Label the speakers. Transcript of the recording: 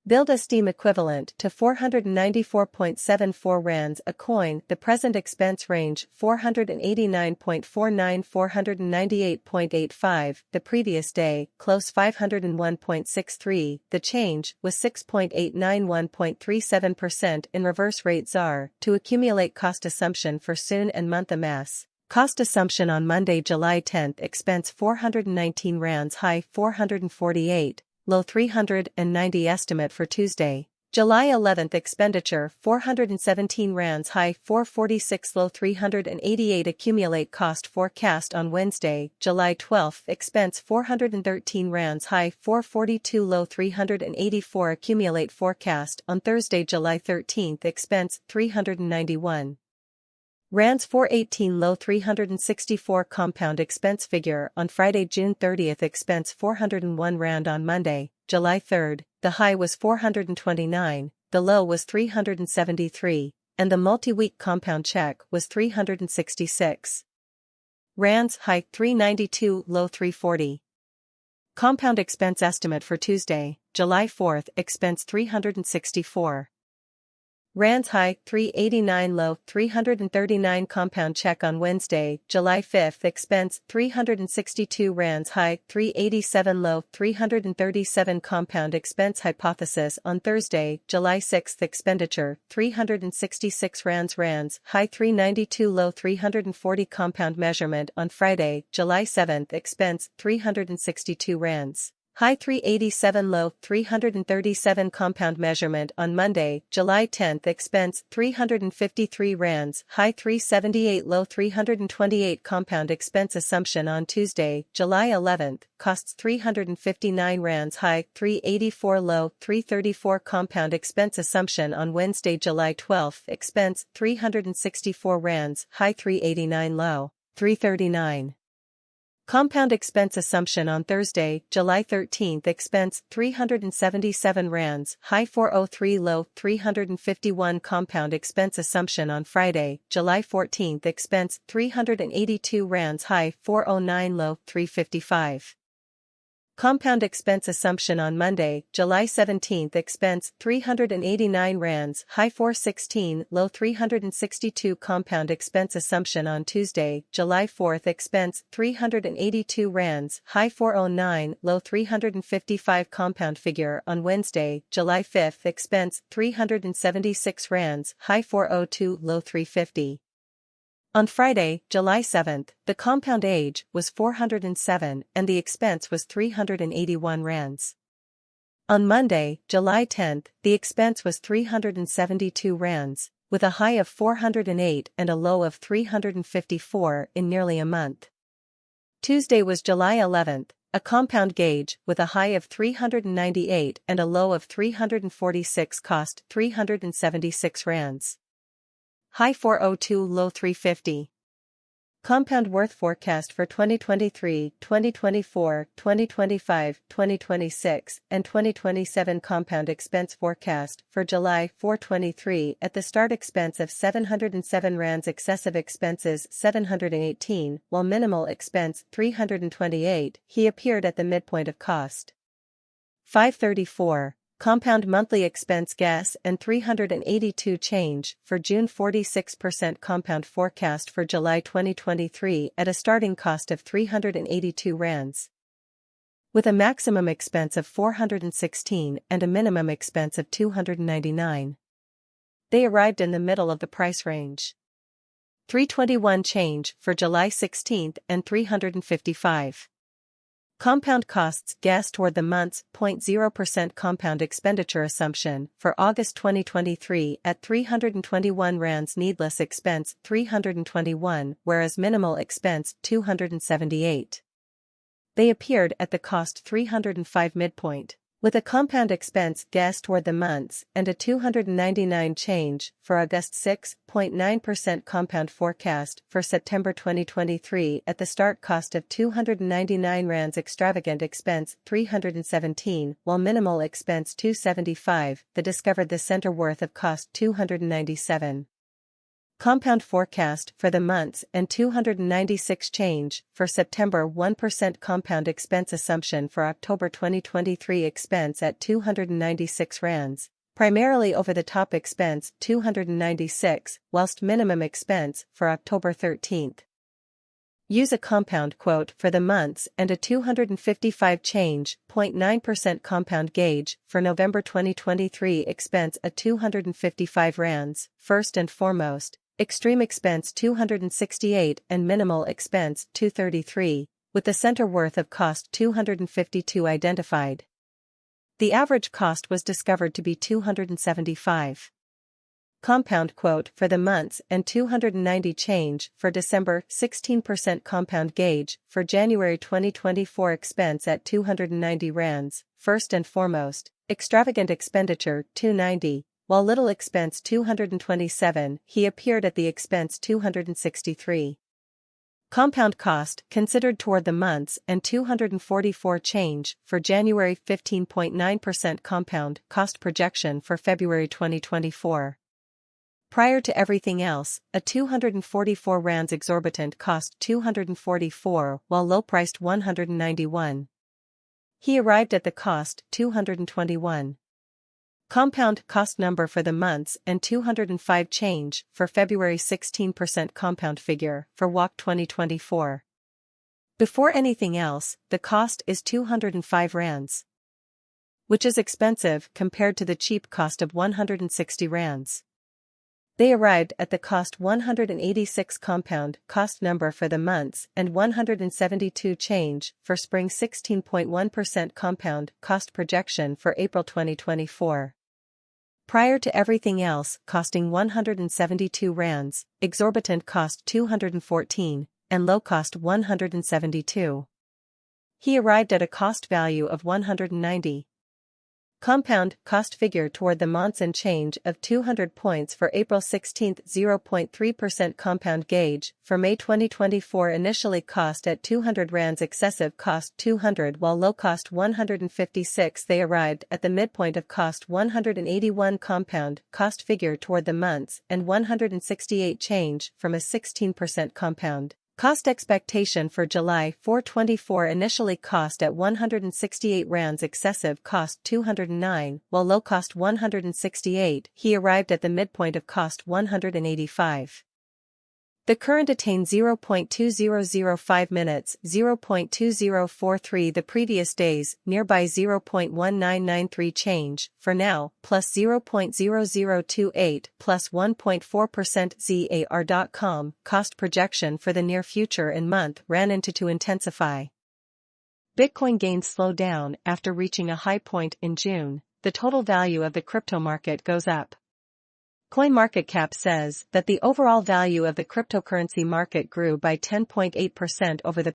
Speaker 1: Build a Steam equivalent to 494.74 rands a coin. The present expense range 489.49 498.85. The previous day, close 501.63. The change was 6.891.37% in reverse rate ZAR. To accumulate cost assumption for soon and month amass. Cost assumption on Monday, July 10th. Expense 419 rands, high 448. Low 390. Estimate for Tuesday, July 11th. Expenditure 417 rands, high 446, low 388. Accumulate cost forecast on Wednesday, July 12th. Expense 413 rands, high 442, low 384. Accumulate forecast on Thursday, July 13th. Expense 391 rands, 418, low 364. Compound expense figure on Friday, June 30th. Expense 401 rand on Monday, July 3rd. The high was 429, the low was 373, and the multi-week compound check was 366 rands, high 392, low 340. Compound expense estimate for Tuesday, July 4th. Expense 364 rands, high 389, low 339. Compound check on Wednesday, July 5th. Expense 362 rands, high 387, low 337. Compound expense hypothesis on Thursday, July 6th. Expenditure 366 rands, high 392, low 340. Compound measurement on Friday, July 7th. Expense 362 rands, high 387, low 337. Compound measurement on Monday, July 10th. Expense 353 rands, high 378, low 328. Compound expense assumption on Tuesday, July 11th. Costs 359 rands, high 384, low 334. Compound expense assumption on Wednesday, July 12th. Expense 364 rands, high 389, low 339. Compound expense assumption on Thursday, July 13th. Expense 377 rands, high 403, low 351. Compound expense assumption on Friday, July 14th. Expense 382 rands, high 409, low 355. Compound expense assumption on Monday, July 17th. Expense 389 rands, high 416, low 362. Compound expense assumption on Tuesday, July 4th. Expense 382 rands, high 409, low 355. Compound figure on Wednesday, July 5th. Expense 376 rands, high 402, low 350. On Friday, July 7th, the compound age was 407 and the expense was 381 rands. On Monday, July 10th, the expense was 372 rands, with a high of 408 and a low of 354 in nearly a month. Tuesday was July 11th, a compound gauge with a high of 398 and a low of 346 cost 376 rands. High 402, low 350. Compound worth forecast for 2023, 2024, 2025, 2026, and 2027. Compound expense forecast for July 423 at the start. Expense of 707 rands, excessive expenses 718, while minimal expense 328. He appeared at the midpoint of cost 534. Compound monthly expense gas and 382 change for June. 46% compound forecast for July 2023 at a starting cost of 382 rands. With a maximum expense of 416 and a minimum expense of 299. They arrived in the middle of the price range. 321 change for July 16th and 355. Compound costs gas toward the month's 0% compound expenditure assumption for August 2023 at 321 rands. Needless expense 321, whereas minimal expense 278. They appeared at the cost 305 midpoint, with a compound expense gas toward the months and a 299 change for August. 6.9% compound forecast for September 2023 at the start cost of 299 rands. Extravagant expense 317, while minimal expense 275. The discovered the center worth of cost 297. Compound forecast for the months and 296 change for September. 1% compound expense assumption for October 2023 expense at 296 rands, primarily over the top expense 296, whilst minimum expense for October 13th. Use a compound quote for the months and a 255 change, 0.9% compound gauge for November 2023 expense at 255 rands, first and foremost, extreme expense 268 and minimal expense 233, with the center worth of cost 252 identified. The average cost was discovered to be 275. Compound quote for the months and 290 change for December. 16% compound gauge for January 2024 expense at 290 rands, first and foremost, extravagant expenditure 290, while little expense 227, he appeared at the expense 263. Compound cost considered toward the months and 244 change for January. 15.9% compound cost projection for February 2024. Prior to everything else, a 244 rands exorbitant cost 244 while low-priced 191. He arrived at the cost 221. Compound cost number for the months and 205 change for February. 16% compound figure for WAC 2024. Before anything else, the cost is 205 rands, which is expensive compared to the cheap cost of 160 rands. They arrived at the cost 186 compound cost number for the months and 172 change for spring. 16.1% compound cost projection for April 2024. Prior to everything else costing 172 rands, exorbitant cost 214, and low cost 172. He arrived at a cost value of 190. Compound cost figure toward the months and change of 200 points for April 16. 0.3% compound gauge for May 2024 initially cost at 200 rands, excessive cost 200 while low cost 156. They arrived at the midpoint of cost 181. Compound cost figure toward the months and 168 change from a 16% compound cost expectation for July. 424 initially cost at 168 rands, excessive cost 209 while low cost 168. He arrived at the midpoint of cost 185. The current attained 0.2005 minutes, 0.2043 the previous days, nearby 0.1993 change, for now, plus 0.0028 plus 1.4% ZAR.com, cost projection for the near future and month ran into to intensify. Bitcoin gains slow down after reaching a high point in June, the total value of the crypto market goes up. CoinMarketCap says that the overall value of the cryptocurrency market grew by 10.8% over the